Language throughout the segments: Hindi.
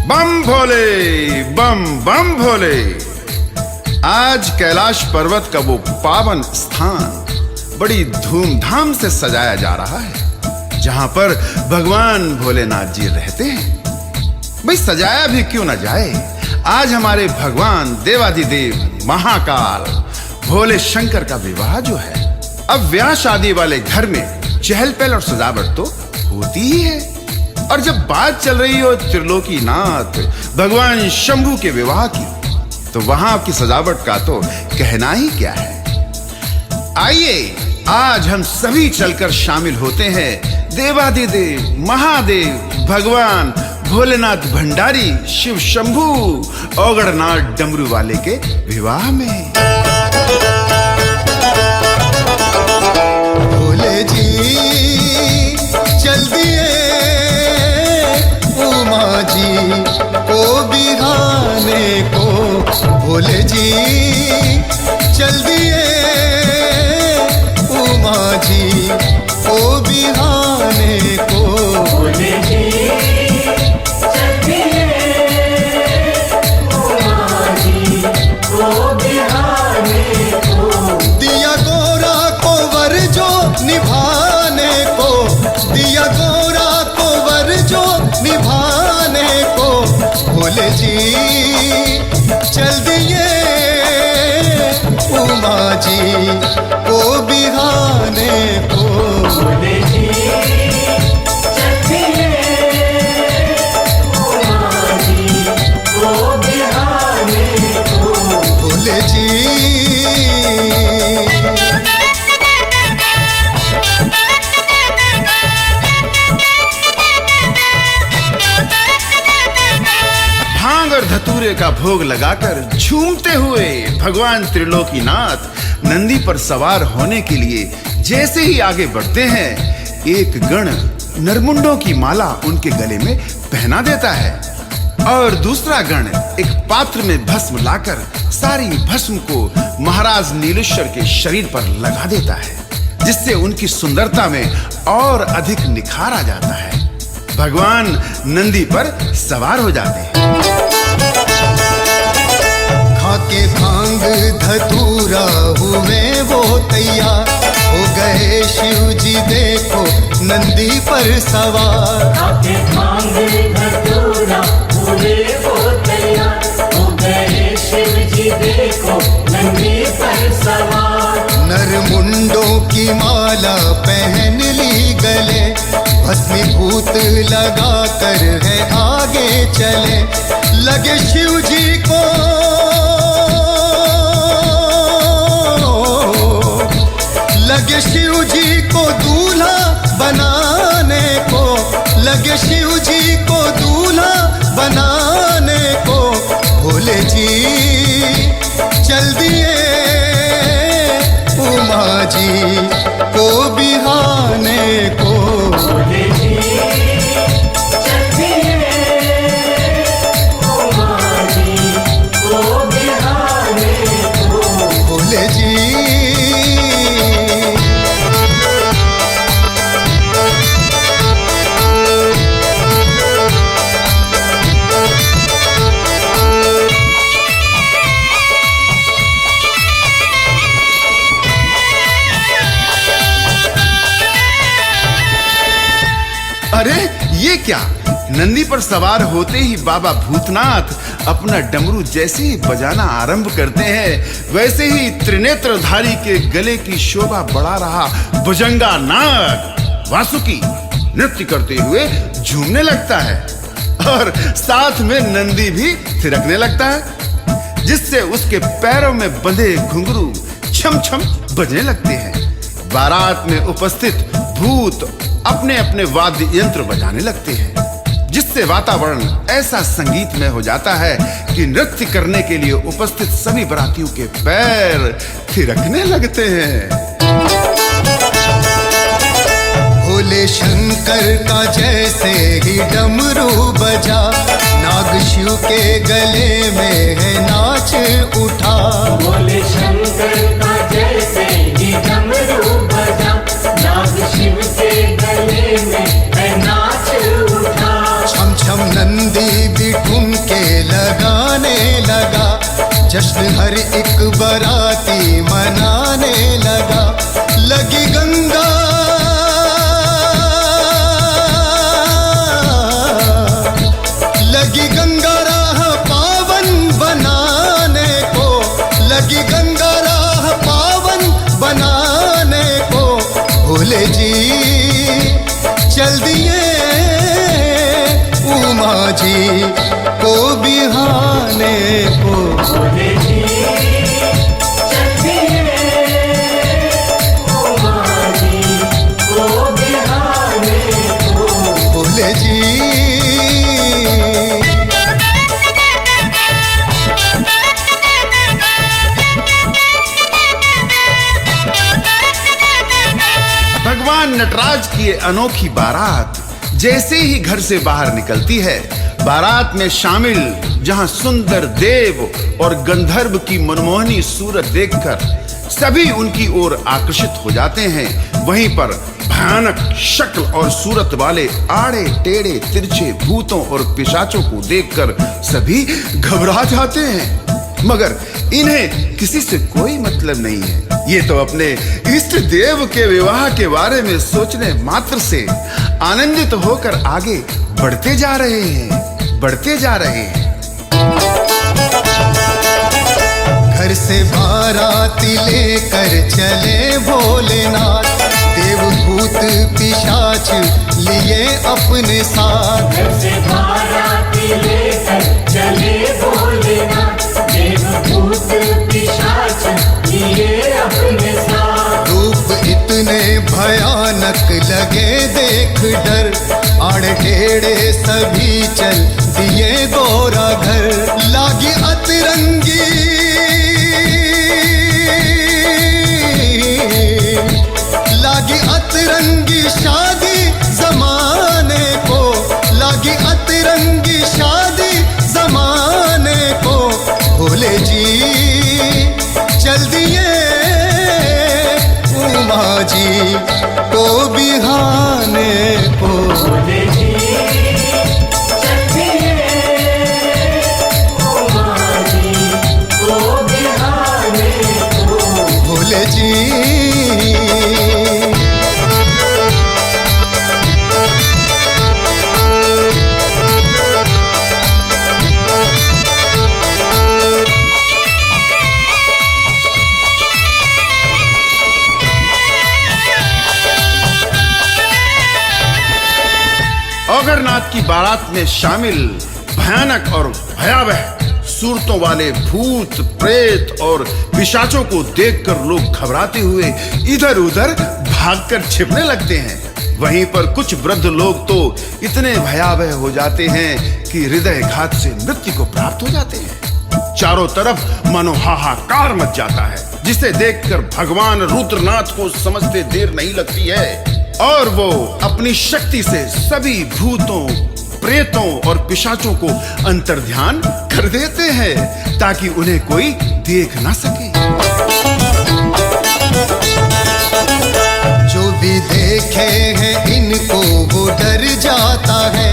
बम भोले, बम बम भोले। आज कैलाश पर्वत का वो पावन स्थान बड़ी धूमधाम से सजाया जा रहा है, जहां पर भगवान भोलेनाथ जी रहते हैं। भाई सजाया भी क्यों ना जाए, आज हमारे भगवान देवाधिदेव महाकाल भोले शंकर का विवाह जो है, अब ब्याह शादी वाले घर में चहल पहल और सजावट तो होती ही है। और जब बात चल रही हो त्रिलोकीनाथ भगवान शंभू के विवाह की, तो वहां की सजावट का तो कहना ही क्या है। आइए आज हम सभी चलकर शामिल होते हैं देवाधिदेव महादेव भगवान भोलेनाथ भंडारी शिव शंभू औगड़नाथ डमरू वाले के विवाह में। भोले जी चल दिए उमा जी को बिहाने को, भोले जी चल दिए उमा जी को बिहाने को, भोले जी चल दिए उमा जी को बिहाने को। दिया गोरा को वर जो निभाने को, दिया गोरा को वर जो निभाने को, भोले जी चल दिए उमा जी को बिहाने को, भोले जी चल दिए उमा जी को बिहाने को। भोले जी भांग और धतूरे का भोग लगाकर झूमते हुए भगवान त्रिलोकीनाथ नंदी पर सवार होने के लिए जैसे ही आगे बढ़ते हैं, एक गण नरमुंडों की माला उनके गले में पहना देता है और दूसरा गण एक पात्र में भस्म लाकर सारी भस्म को महाराज नीलेश्वर के शरीर पर लगा देता है, जिससे उनकी सुंदरता में और अधिक निखार आ जाता है। भगवान नंदी पर सवार हो जाते हैं। खाके भांग धतूरा हुए वो तैयार हो गए, शिव जी देखो नंदी पर सवार। खाके भांग धतूरा हुए वो तैयार हो गए, शिव जी देखो नंदी पर सवार। नरमुंडों की माला पहन ली गले, भस्मीभूत लगा कर है आगे चले, लगे शिव जी को लगे शिव जी को दूल्हा बनाने को, लगे शिव जी को दूल्हा बनाने को, भोले जी चल दिए उमा जी को बिहाने को, भोले जी चल दिए उमा जी को बिहाने को। भोले जी अरे ये क्या, नंदी पर सवार होते ही बाबा भूतनाथ अपना डमरू जैसे ही बजाना आरंभ करते हैं, वैसे ही त्रिनेत्रधारी के गले की शोभा बढ़ा रहा भुजंगा नाग वासुकी नृत्य करते हुए झूमने लगता है और साथ में नंदी भी थिरकने लगता है, जिससे उसके पैरों में बंधे घुंघरू छम छम बजने लगते हैं। बारात में उपस्थित भूत अपने अपने वाद्य यंत्र बजाने लगते हैं, जिससे वातावरण ऐसा संगीतमय हो जाता है कि नृत्य करने के लिए उपस्थित सभी बारातियों के पैर थिरकने लगते हैं। भोले शंकर का जैसे ही डमरू बजा, नाग शिव के गले में है नाच उठा। भोले शंकर का जैसे ही डमरू बजा, नाग शिव के गले में है नाच उठा। छम छम नंदी भी ठुम जश्न हर एक बराती मनाने लगा। लगी गंगा राह पावन बनाने को, लगी गंगा राह पावन बनाने को। भोले जी चल दिए उमा जी को बिहाने को। भोले जी चल दिए उमा जी को बिहाने को। भोले जी भगवान नटराज की ये अनोखी बारात जैसे ही घर से बाहर निकलती है, बारात में शामिल जहां सुंदर देव और गंधर्व की मनमोहनी सूरत देखकर सभी उनकी ओर आकर्षित हो जाते हैं, वहीं पर भयानक शक्ल और सूरत वाले आड़े टेढ़े तिरछे भूतों और पिशाचों को देखकर सभी घबरा जाते हैं। मगर इन्हें किसी से कोई मतलब नहीं है। ये तो अपने इष्ट देव के विवाह के बारे में सोचने मात्र से आनंदित होकर आगे बढ़ते जा रहे हैं, बढ़ते जा रहे हैं। घर से बाराती लेकर चले भोलेनाथ, देवभूत पिशाच लिए अपने साथ। घर से बाराती लेकर चले भोलेनाथ, देवभूत पिशाच लिए अपने साथ। रूप इतने भयानक लगे देख डर, आड़े टेढ़े सभी चल दिए गोरा घर। लागी अतरंगी लागी अतरंगी शादी जमाने को, लागी अतरंगी शादी जमाने को। भोले जी चल दिए उमा जी को बिहाने को। भोले जी चल दिए उमा जी को बिहाने को। भोले जी अगरनाथ की बारात में शामिल भयानक और भयावह सूरतों वाले भूत प्रेत और पिशाचों को देखकर लोग घबराते हुए इधर उधर भागकर छिपने लगते हैं। वहीं पर कुछ वृद्ध लोग तो इतने भयावह हो जाते हैं कि हृदय घात से मृत्यु को प्राप्त हो जाते हैं। चारों तरफ मानो हाहाकार मच जाता है, जिसे देखकर भगवान रुद्रनाथ को समझते देर नहीं लगती है और वो अपनी शक्ति से सभी भूतों प्रेतों और पिशाचों को अंतर्ध्यान कर देते हैं ताकि उन्हें कोई देख ना सके। जो भी देखे हैं इनको वो डर जाता है,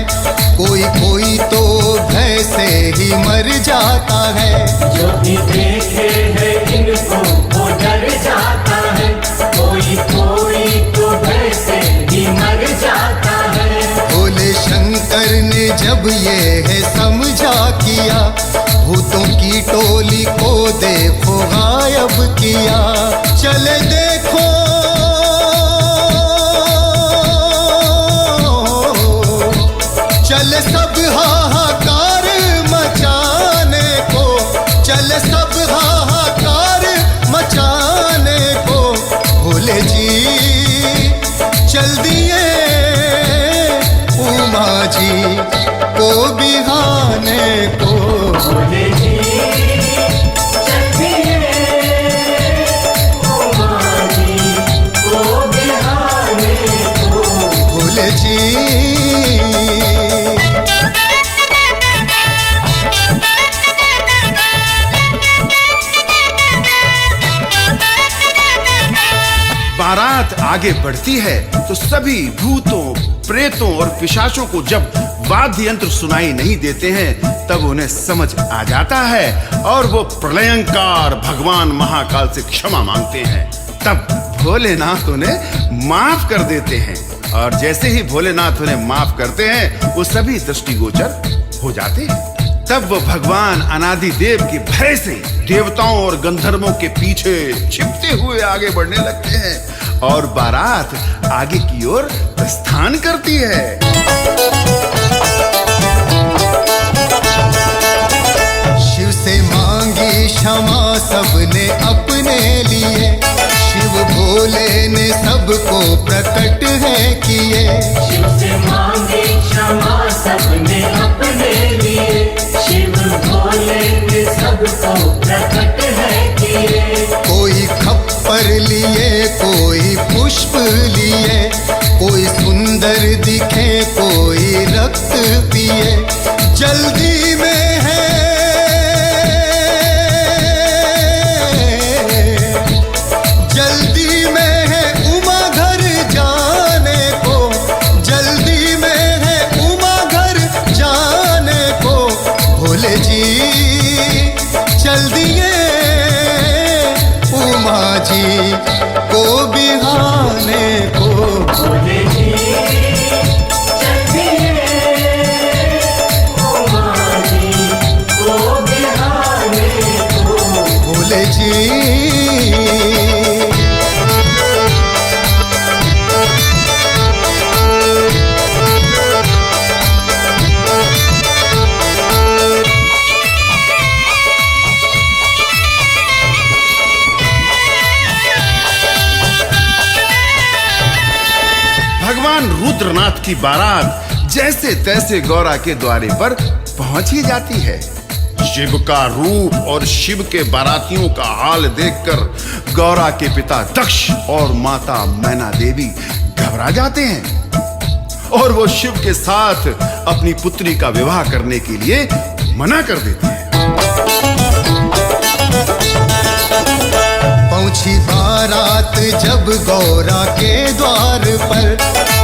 कोई कोई तो भय से ही मर जाता है। जो भी देखे हैं इनको वो डर जाता है, कोई कोई तो भय से ही मर जाता है। भोले शंकर ने जब ये है समझा किया, भूतों की टोली को देखो गायब किया। चले देखो चले सब हाहाकार मचाने को, चले सब हाहाकार मचाने को। भोले जी चल दिए उमा जी को बिहाने को। भोले जी चल दिए उमा जी को बिहाने को। भोले जी बारात आगे बढ़ती है तो सभी भूतों प्रेतों और पिशाचों को जब वाद्य यंत्र सुनाई नहीं देते हैं, तब उन्हें समझ आ जाता है और वो प्रलयंकार भगवान महाकाल से क्षमा मांगते हैं। तब भोलेनाथ उन्हें माफ कर देते हैं और जैसे ही भोलेनाथ उन्हें माफ करते हैं वो सभी दृष्टिगोचर हो जाते हैं। तब वो भगवान अनादि देव के भय से देवताओं और गंधर्वों के पीछे छिपते हुए आगे बढ़ने लगते हैं और बारात आगे की ओर प्रस्थान करती है। शिव से मांगी क्षमा सबने अपने लिए, शिव भोले ने सबको प्रकट है किए। शिव से मांगे क्षमा सबने अपने लिए, शिव भोले ने सबको प्रकट है किए। कोई खप्पर लिए, कोई पुष्प लिए, कोई सुंदर दिखे, कोई रक्त पिए। जल्दी में है, जल्दी में है उमा घर जाने को, जल्दी में है उमा घर जाने को। भोले जी चल दिए उमा जी को बिहाने को। भोले जी चल दिए उमा जी को बिहाने को। भोले जी भगवान रुद्रनाथ की बारात जैसे तैसे गौरा के द्वारे पर पहुंच ही जाती है। शिव का रूप और शिव के बारातियों का हाल देखकर गौरा के पिता दक्ष और माता मैना देवी घबरा जाते हैं और वो शिव के साथ अपनी पुत्री का विवाह करने के लिए मना कर देते हैं। पहुंची बारात जब गौरा के द्वार पर,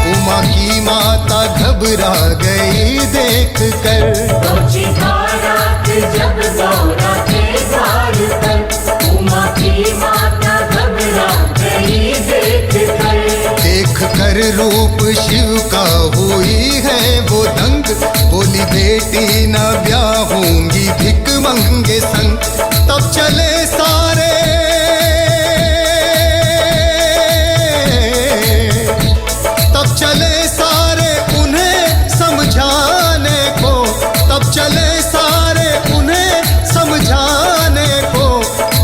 उमा की माता घबरा गई देख कर। पहुंची बारात जब गौरा के द्वार पर, उमा की माता घबरा गई देख कर रूप शिव का हुई है वो दंग। बोली बेटी न ब्याहूंगी भिक मंगे संग। तब चले सारे उन्हें समझाने को। तब चले सारे उन्हें समझाने को।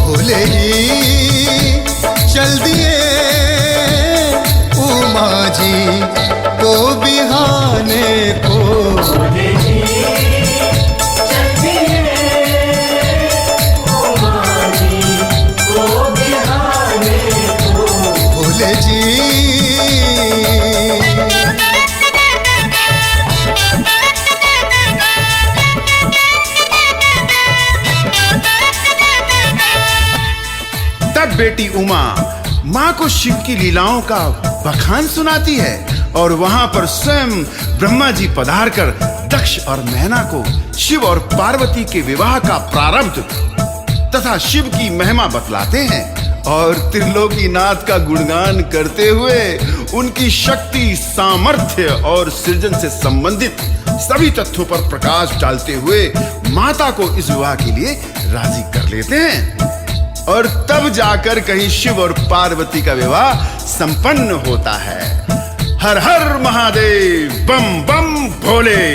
भोले ही चल दिए उमा जी को बिहाने को। भोले जी चल दिए उमा जी को बिहाने को। भोले जी तब बेटी उमा माँ को शिव की लीलाओं का बखान सुनाती है और वहां पर स्वयं ब्रह्मा जी पधार कर दक्ष और मैना को शिव और पार्वती के विवाह का प्रारब्ध तथा शिव की महिमा बतलाते हैं और त्रिलोकीनाथ का गुणगान करते हुए उनकी शक्ति, सामर्थ्य और सृजन से संबंधित सभी तथ्यों पर प्रकाश डालते हुए माता को इस विवाह के लिए राजी कर लेते हैं और तब जाकर कहीं शिव और पार्वती का विवाह संपन्न होता है। हर हर महादेव, बम बम भोले।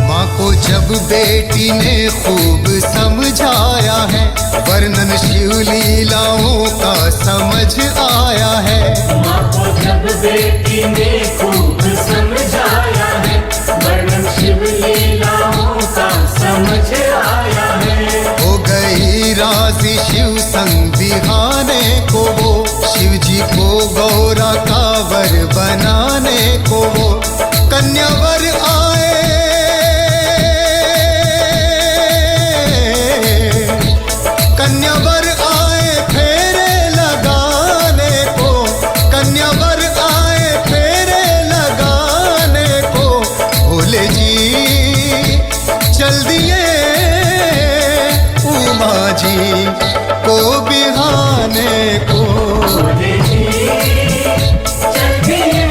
माँ को जब बेटी ने खूब समझाया है, वर्णन शिव लीलाओं का समझ आया है। माँ को जब बेटी ने खूब समझाया है, वर्णन शिव लीलाओं का समझ आया है। हो गई राजी शिव संग बिहाने को वो, शिव जी को गौरा का वर बनाने को वो। कन्यावर आए कन्यावर आए फेरे लगाने को। जी को बिहाने को। भोले जी चल दिए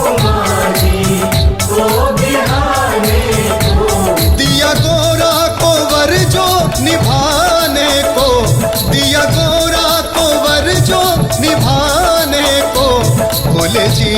उमा जी को बिहाने को। दिया गोरा को वर जो निभाने को, दिया गोरा को वर जो निभाने को। भोले जी